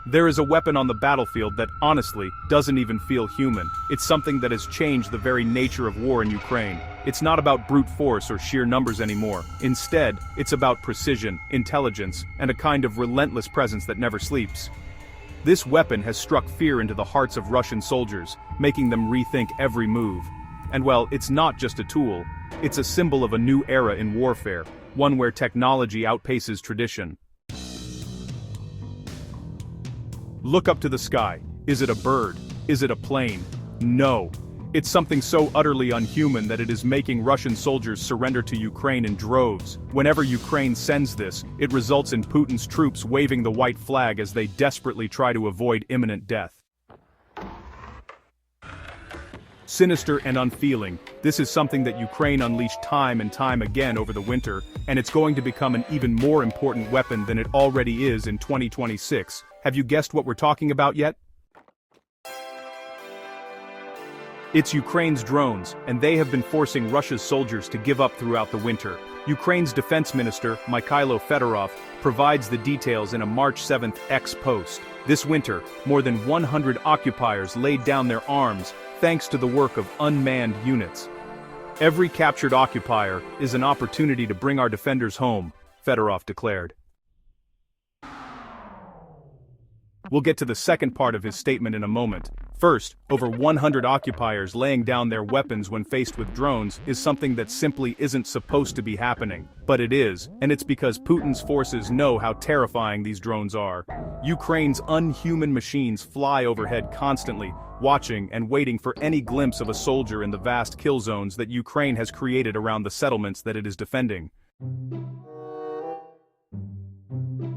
There is a weapon on the battlefield that, honestly, doesn't even feel human. It's something that has changed the very nature of war in Ukraine. It's not about brute force or sheer numbers anymore. Instead, it's about precision, intelligence, and a kind of relentless presence that never sleeps. This weapon has struck fear into the hearts of Russian soldiers, making them rethink every move. And well, it's not just a tool. It's a symbol of a new era in warfare, one where technology outpaces tradition. Look up to the sky. Is it a bird? Is it a plane? No. It's something so utterly unhuman that it is making Russian soldiers surrender to Ukraine in droves. Whenever Ukraine sends this, it results in Putin's troops waving the white flag as they desperately try to avoid imminent death. Sinister and unfeeling, this is something that Ukraine unleashed time and time again over the winter, and it's going to become an even more important weapon than it already is in 2026. Have you guessed what we're talking about yet? It's Ukraine's drones, and they have been forcing Russia's soldiers to give up throughout the winter. Ukraine's defense minister, Mykhailo Fedorov, provides the details in a March 7th X post. This winter, more than 100 occupiers laid down their arms, thanks to the work of unmanned units. Every captured occupier is an opportunity to bring our defenders home, Fedorov declared. We'll get to the second part of his statement in a moment. First, over 100 occupiers laying down their weapons when faced with drones is something that simply isn't supposed to be happening. But it is, and it's because Putin's forces know how terrifying these drones are. Ukraine's unhuman machines fly overhead constantly, watching and waiting for any glimpse of a soldier in the vast kill zones that Ukraine has created around the settlements that it is defending.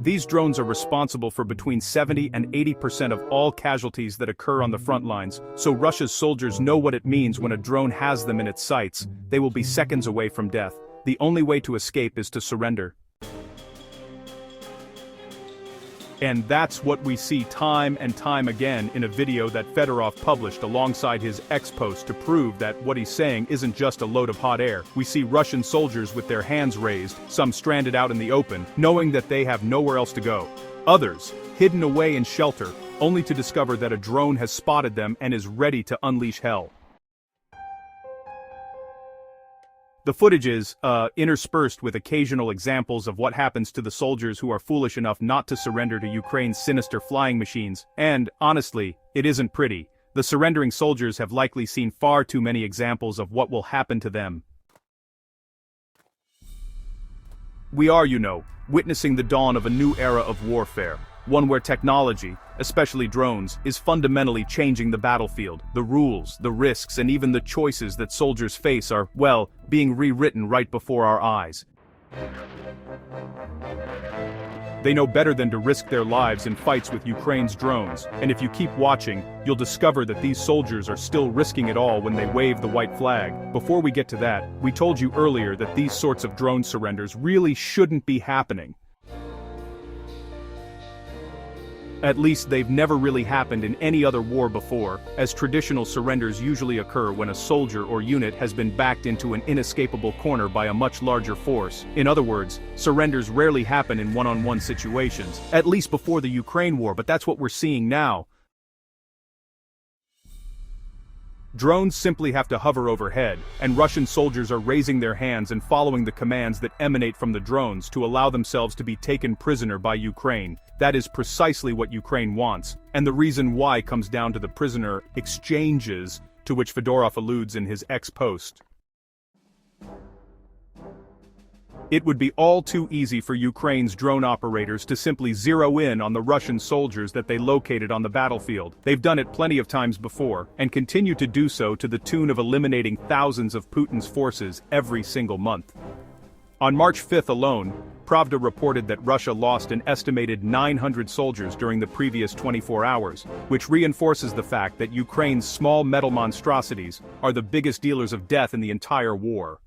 These drones are responsible for between 70 and 80% of all casualties that occur on the front lines, so Russia's soldiers know what it means when a drone has them in its sights. They will be seconds away from death. The only way to escape is to surrender. And that's what we see time and time again in a video that Fedorov published alongside his X post to prove that what he's saying isn't just a load of hot air. We see Russian soldiers with their hands raised, some stranded out in the open, knowing that they have nowhere else to go. Others, hidden away in shelter, only to discover that a drone has spotted them and is ready to unleash hell. The footage is, interspersed with occasional examples of what happens to the soldiers who are foolish enough not to surrender to Ukraine's sinister flying machines, and, honestly, it isn't pretty. The surrendering soldiers have likely seen far too many examples of what will happen to them. We are, witnessing the dawn of a new era of warfare. One where technology, especially drones, is fundamentally changing the battlefield. The rules, the risks, and even the choices that soldiers face are, well, being rewritten right before our eyes. They know better than to risk their lives in fights with Ukraine's drones, and if you keep watching, you'll discover that these soldiers are still risking it all when they wave the white flag. Before we get to that, we told you earlier that these sorts of drone surrenders really shouldn't be happening. At least they've never really happened in any other war before, as traditional surrenders usually occur when a soldier or unit has been backed into an inescapable corner by a much larger force. In other words, surrenders rarely happen in one-on-one situations, at least before the Ukraine war, but that's what we're seeing now. Drones simply have to hover overhead, and Russian soldiers are raising their hands and following the commands that emanate from the drones to allow themselves to be taken prisoner by Ukraine. That is precisely what Ukraine wants, and the reason why comes down to the prisoner exchanges to which Fedorov alludes in his X post. It would be all too easy for Ukraine's drone operators to simply zero in on the Russian soldiers that they located on the battlefield. They've done it plenty of times before, and continue to do so to the tune of eliminating thousands of Putin's forces every single month. On March 5th alone, Pravda reported that Russia lost an estimated 900 soldiers during the previous 24 hours, which reinforces the fact that Ukraine's small metal monstrosities are the biggest dealers of death in the entire war.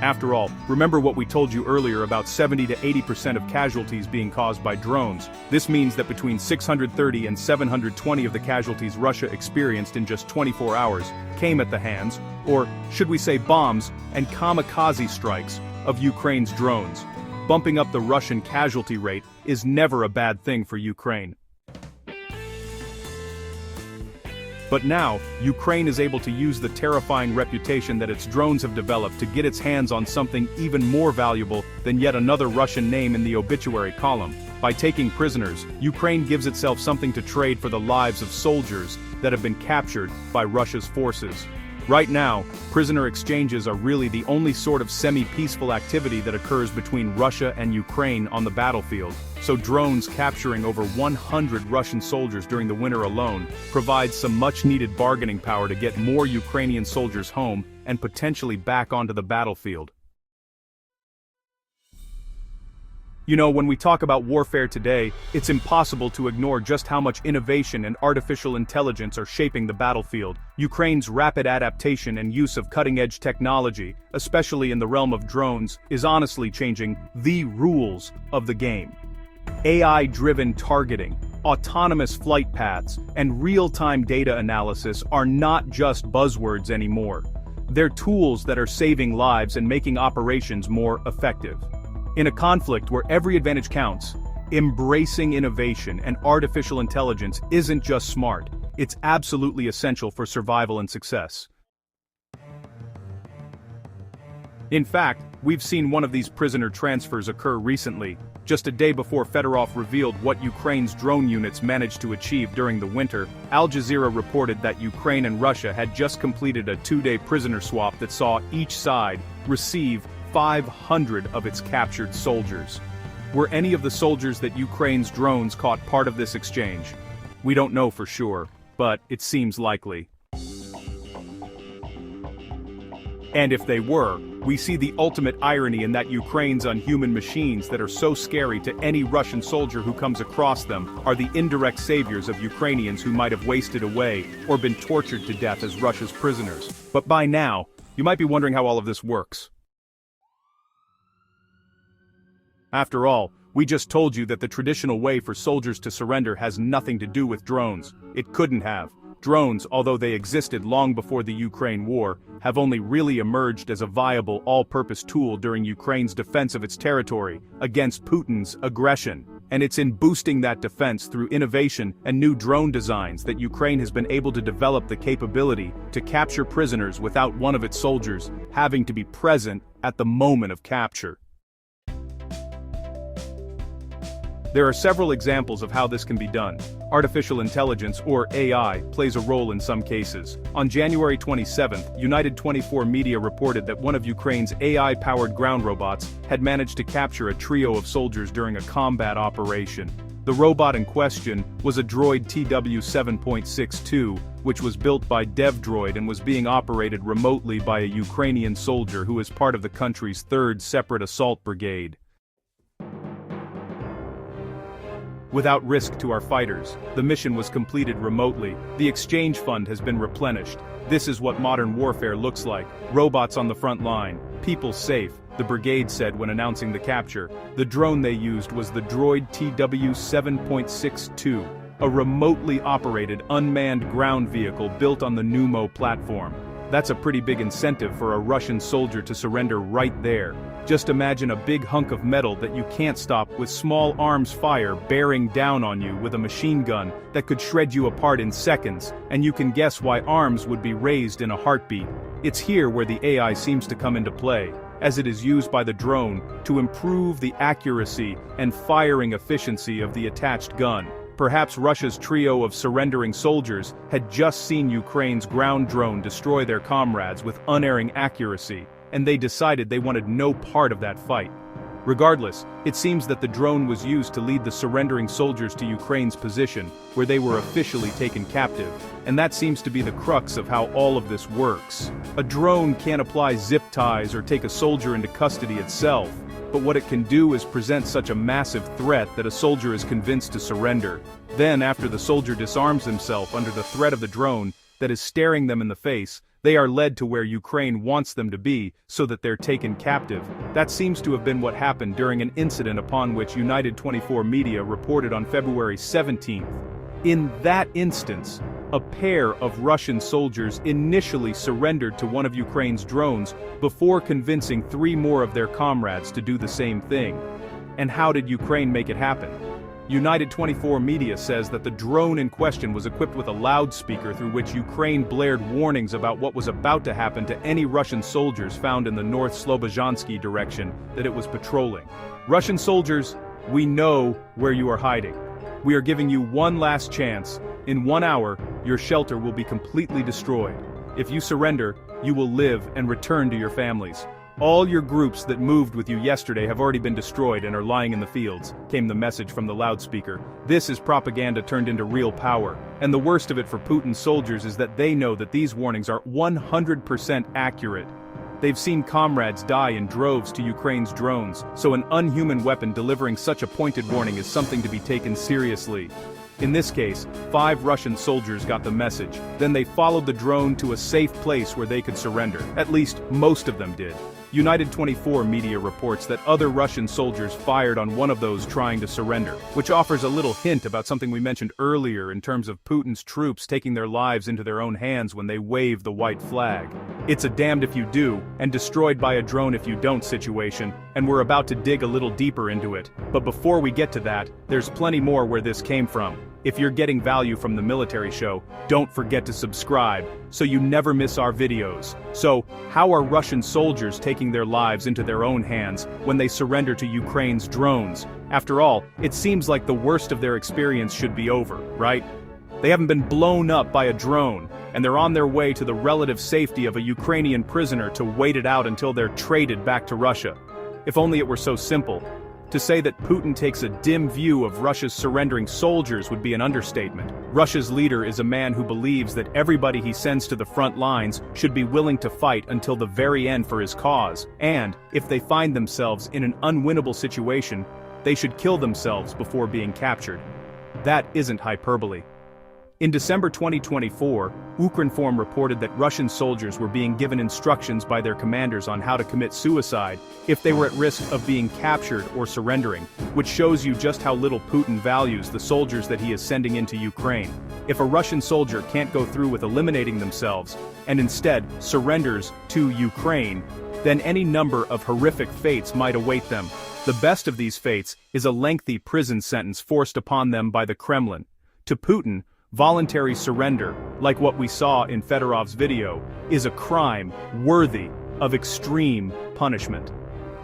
After all, remember what we told you earlier about 70 to 80% of casualties being caused by drones. This means that between 630 and 720 of the casualties Russia experienced in just 24 hours came at the hands, or should we say bombs, and kamikaze strikes of Ukraine's drones. bumping up the Russian casualty rate is never a bad thing for Ukraine. But now, Ukraine is able to use the terrifying reputation that its drones have developed to get its hands on something even more valuable than yet another Russian name in the obituary column. By taking prisoners, Ukraine gives itself something to trade for the lives of soldiers that have been captured by Russia's forces. Right now, prisoner exchanges are really the only sort of semi-peaceful activity that occurs between Russia and Ukraine on the battlefield, so drones capturing over 100 Russian soldiers during the winter alone provides some much-needed bargaining power to get more Ukrainian soldiers home and potentially back onto the battlefield. You know, when we talk about warfare today, it's impossible to ignore just how much innovation and artificial intelligence are shaping the battlefield. Ukraine's rapid adaptation and use of cutting-edge technology, especially in the realm of drones, is honestly changing the rules of the game. AI-driven targeting, autonomous flight paths, and real-time data analysis are not just buzzwords anymore. They're tools that are saving lives and making operations more effective. In a conflict where every advantage counts, embracing innovation and artificial intelligence isn't just smart, it's absolutely essential for survival and success. In fact, we've seen one of these prisoner transfers occur recently, just a day before Fedorov revealed what Ukraine's drone units managed to achieve during the winter. Al Jazeera reported that Ukraine and Russia had just completed a two-day prisoner swap that saw each side receive 500 of its captured soldiers. Were any of the soldiers that Ukraine's drones caught part of this exchange? We don't know for sure, but it seems likely. And if they were, we see the ultimate irony in that Ukraine's unhuman machines that are so scary to any Russian soldier who comes across them are the indirect saviors of Ukrainians who might have wasted away or been tortured to death as Russia's prisoners. But by now, you might be wondering how all of this works. After all, we just told you that the traditional way for soldiers to surrender has nothing to do with drones. It couldn't have. Drones, although they existed long before the Ukraine war, have only really emerged as a viable all-purpose tool during Ukraine's defense of its territory against Putin's aggression. And it's in boosting that defense through innovation and new drone designs that Ukraine has been able to develop the capability to capture prisoners without one of its soldiers having to be present at the moment of capture. There are several examples of how this can be done. Artificial intelligence, or AI, plays a role in some cases. On January 27th, United 24 Media reported that one of Ukraine's AI-powered ground robots had managed to capture a trio of soldiers during a combat operation. The robot in question was a droid TW7.62, which was built by DevDroid and was being operated remotely by a Ukrainian soldier who is part of the country's 3rd Separate Assault Brigade. Without risk to our fighters, the mission was completed remotely. The exchange fund has been replenished. This is what modern warfare looks like. Robots on the front line, people safe, the brigade said when announcing the capture. The drone they used was the droid TW7.62, a remotely operated unmanned ground vehicle built on the Numo platform. That's a pretty big incentive for a Russian soldier to surrender right there. Just imagine a big hunk of metal that you can't stop with small arms fire bearing down on you with a machine gun that could shred you apart in seconds, and you can guess why arms would be raised in a heartbeat. It's here where the AI seems to come into play, as it is used by the drone to improve the accuracy and firing efficiency of the attached gun. Perhaps Russia's trio of surrendering soldiers had just seen Ukraine's ground drone destroy their comrades with unerring accuracy, and they decided they wanted no part of that fight. Regardless, it seems that the drone was used to lead the surrendering soldiers to Ukraine's position, where they were officially taken captive, and that seems to be the crux of how all of this works. A drone can't apply zip ties or take a soldier into custody itself, but what it can do is present such a massive threat that a soldier is convinced to surrender. Then, after the soldier disarms himself under the threat of the drone that is staring them in the face, they are led to where Ukraine wants them to be so that they're taken captive. That seems to have been what happened during an incident upon which United 24 Media reported on February 17th. In that instance, A pair of Russian soldiers initially surrendered to one of Ukraine's drones before convincing 3 more of their comrades to do the same thing. And how did Ukraine make it happen? United 24 media says that the drone in question was equipped with a loudspeaker through which Ukraine blared warnings about what was about to happen to any Russian soldiers found in the North Slobozhansky direction that it was patrolling. Russian soldiers, we know where you are hiding. We are giving you one last chance. In 1 hour, your shelter will be completely destroyed. If you surrender, you will live and return to your families. All your groups that moved with you yesterday have already been destroyed and are lying in the fields, came the message from the loudspeaker. This is propaganda turned into real power. And the worst of it for Putin's soldiers is that they know that these warnings are 100% accurate. They've seen comrades die in droves to Ukraine's drones, so an unhuman weapon delivering such a pointed warning is something to be taken seriously. In this case, 5 Russian soldiers got the message. Then they followed the drone to a safe place where they could surrender. At least, most of them did. United 24 media reports that other Russian soldiers fired on one of those trying to surrender, which offers a little hint about something we mentioned earlier in terms of Putin's troops taking their lives into their own hands when they wave the white flag. It's a damned if you do, and destroyed by a drone if you don't situation, and we're about to dig a little deeper into it. But before we get to that, there's plenty more where this came from. If you're getting value from the military show, don't forget to subscribe, so you never miss our videos. So, how are Russian soldiers taking their lives into their own hands when they surrender to Ukraine's drones? After all, it seems like the worst of their experience should be over, right? They haven't been blown up by a drone, and they're on their way to the relative safety of a Ukrainian prisoner to wait it out until they're traded back to Russia. If only it were so simple. To say that Putin takes a dim view of Russia's surrendering soldiers would be an understatement. Russia's leader is a man who believes that everybody he sends to the front lines should be willing to fight until the very end for his cause, and, if they find themselves in an unwinnable situation, they should kill themselves before being captured. That isn't hyperbole. In December 2024, Ukrinform reported that Russian soldiers were being given instructions by their commanders on how to commit suicide if they were at risk of being captured or surrendering, which shows you just how little Putin values the soldiers that he is sending into Ukraine. If a Russian soldier can't go through with eliminating themselves, and instead surrenders to Ukraine, then any number of horrific fates might await them. The best of these fates is a lengthy prison sentence forced upon them by the Kremlin. To Putin, voluntary surrender, like what we saw in Fedorov's video, is a crime worthy of extreme punishment.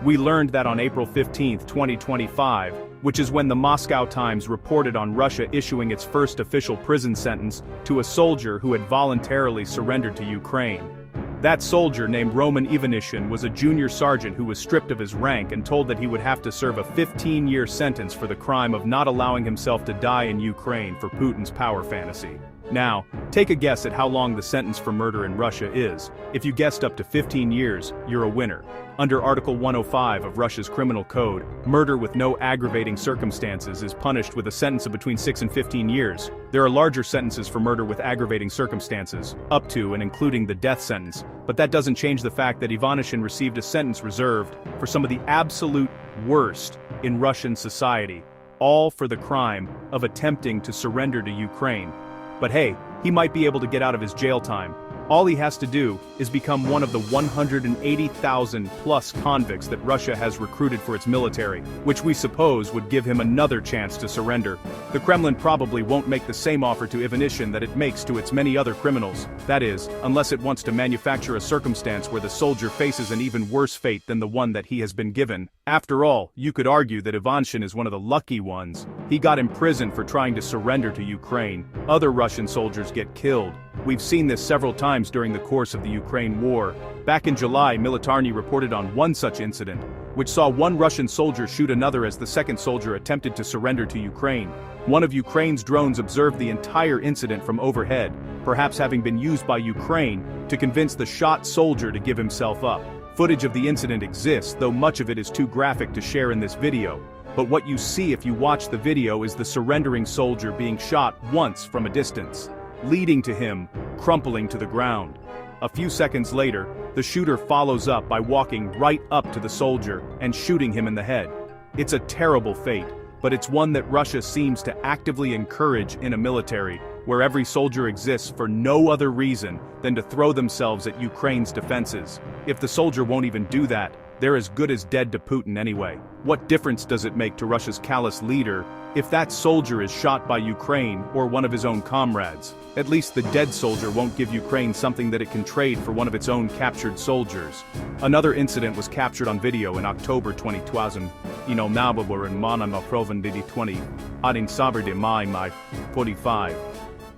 We learned that on April 15, 2025, which is when the Moscow Times reported on Russia issuing its first official prison sentence to a soldier who had voluntarily surrendered to Ukraine. That soldier, named Roman Ivanishin, was a junior sergeant who was stripped of his rank and told that he would have to serve a 15-year sentence for the crime of not allowing himself to die in Ukraine for Putin's power fantasy. Now, take a guess at how long the sentence for murder in Russia is. If you guessed up to 15 years, you're a winner. Under Article 105 of Russia's criminal code, murder with no aggravating circumstances is punished with a sentence of between 6 and 15 years. There are larger sentences for murder with aggravating circumstances, up to and including the death sentence, but that doesn't change the fact that Ivanishin received a sentence reserved for some of the absolute worst in Russian society, all for the crime of attempting to surrender to Ukraine. But hey, he might be able to get out of his jail time. All he has to do is become one of the 180,000 plus convicts that Russia has recruited for its military, which we suppose would give him another chance to surrender. The Kremlin probably won't make the same offer to Ivanishin that it makes to its many other criminals. That is, unless it wants to manufacture a circumstance where the soldier faces an even worse fate than the one that he has been given. After all, you could argue that Ivanishin is one of the lucky ones. He got imprisoned for trying to surrender to Ukraine. Other Russian soldiers get killed. We've seen this several times during the course of the Ukraine war. Back in July, Militarny reported on one such incident, which saw one Russian soldier shoot another as the second soldier attempted to surrender to Ukraine. One of Ukraine's drones observed the entire incident from overhead, perhaps having been used by Ukraine to convince the shot soldier to give himself up. Footage of the incident exists, though much of it is too graphic to share in this video. But what you see if you watch the video is the surrendering soldier being shot once from a distance, leading to him crumpling to the ground. A few seconds later, the shooter follows up by walking right up to the soldier and shooting him in the head. It's a terrible fate, but it's one that Russia seems to actively encourage in a military, where every soldier exists for no other reason than to throw themselves at Ukraine's defenses. If the soldier won't even do that, they're as good as dead to Putin anyway. What difference does it make to Russia's callous leader if that soldier is shot by Ukraine or one of his own comrades? At least the dead soldier won't give Ukraine something that it can trade for one of its own captured soldiers. Another incident was captured on video in October 2020. Inonababur Manama Provendidi 20, Adin Saber de Mai 45.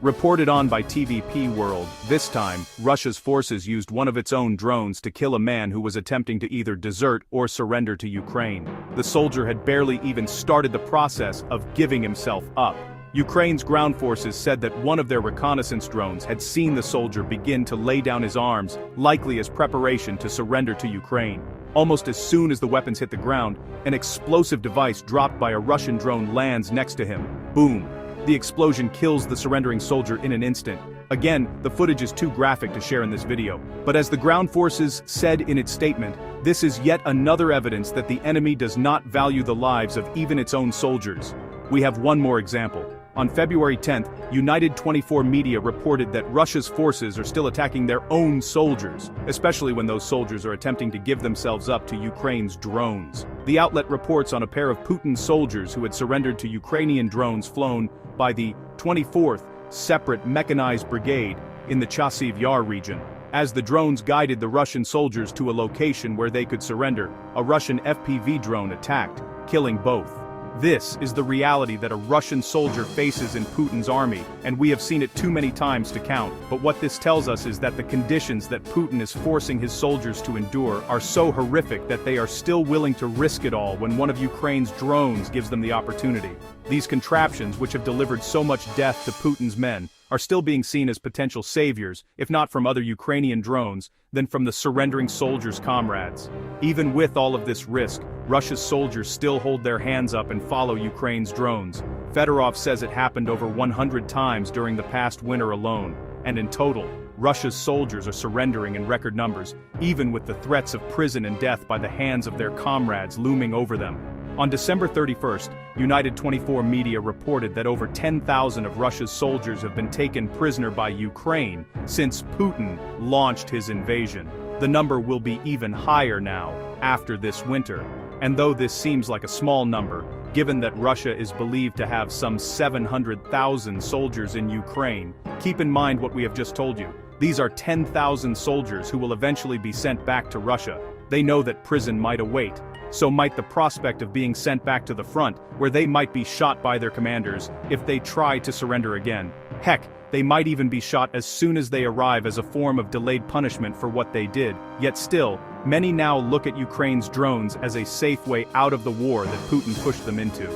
Reported on by TVP World, this time, Russia's forces used one of its own drones to kill a man who was attempting to either desert or surrender to Ukraine. The soldier had barely even started the process of giving himself up. Ukraine's ground forces said that one of their reconnaissance drones had seen the soldier begin to lay down his arms, likely as preparation to surrender to Ukraine. Almost as soon as the weapons hit the ground, an explosive device dropped by a Russian drone lands next to him. Boom! The explosion kills the surrendering soldier in an instant. Again, the footage is too graphic to share in this video, but as the ground forces said in its statement, this is yet another evidence that the enemy does not value the lives of even its own soldiers. We have one more example. On February 10th, United 24 Media reported that Russia's forces are still attacking their own soldiers, especially when those soldiers are attempting to give themselves up to Ukraine's drones. The outlet reports on a pair of Putin's soldiers who had surrendered to Ukrainian drones flown by the 24th Separate Mechanized Brigade in the Chasiv Yar region. As the drones guided the Russian soldiers to a location where they could surrender, a Russian FPV drone attacked, killing both. This is the reality that a Russian soldier faces in Putin's army, and we have seen it too many times to count. But what this tells us is that the conditions that Putin is forcing his soldiers to endure are so horrific that they are still willing to risk it all when one of Ukraine's drones gives them the opportunity. These contraptions, which have delivered so much death to Putin's men, are still being seen as potential saviors, if not from other Ukrainian drones, then from the surrendering soldiers' comrades. Even with all of this risk, Russia's soldiers still hold their hands up and follow Ukraine's drones. Fedorov says it happened over 100 times during the past winter alone, and in total, Russia's soldiers are surrendering in record numbers, even with the threats of prison and death by the hands of their comrades looming over them. On December 31st, United 24 Media reported that over 10,000 of Russia's soldiers have been taken prisoner by Ukraine since Putin launched his invasion. The number will be even higher now, after this winter. And though this seems like a small number, given that Russia is believed to have some 700,000 soldiers in Ukraine, keep in mind what we have just told you. These are 10,000 soldiers who will eventually be sent back to Russia. They know that prison might await. So might the prospect of being sent back to the front, where they might be shot by their commanders, if they try to surrender again. Heck, they might even be shot as soon as they arrive as a form of delayed punishment for what they did. Yet still, many now look at Ukraine's drones as a safe way out of the war that Putin pushed them into.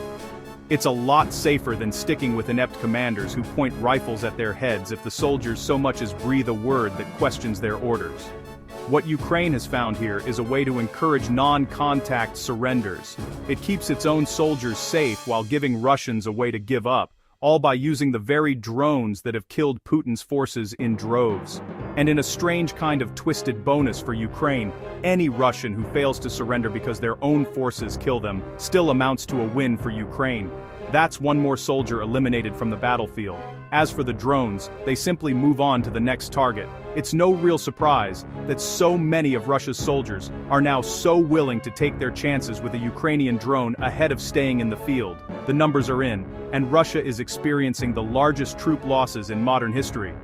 It's a lot safer than sticking with inept commanders who point rifles at their heads if the soldiers so much as breathe a word that questions their orders. What Ukraine has found here is a way to encourage non-contact surrenders. It keeps its own soldiers safe while giving Russians a way to give up, all by using the very drones that have killed Putin's forces in droves. And in a strange kind of twisted bonus for Ukraine, any Russian who fails to surrender because their own forces kill them still amounts to a win for Ukraine. That's one more soldier eliminated from the battlefield. As for the drones, they simply move on to the next target. It's no real surprise that so many of Russia's soldiers are now so willing to take their chances with a Ukrainian drone ahead of staying in the field. The numbers are in, and Russia is experiencing the largest troop losses in modern history.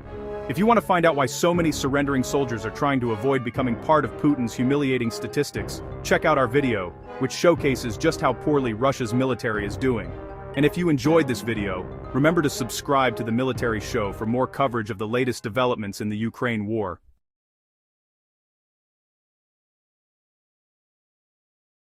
If you want to find out why so many surrendering soldiers are trying to avoid becoming part of Putin's humiliating statistics, check out our video, which showcases just how poorly Russia's military is doing. And if you enjoyed this video, remember to subscribe to the Military Show for more coverage of the latest developments in the Ukraine war.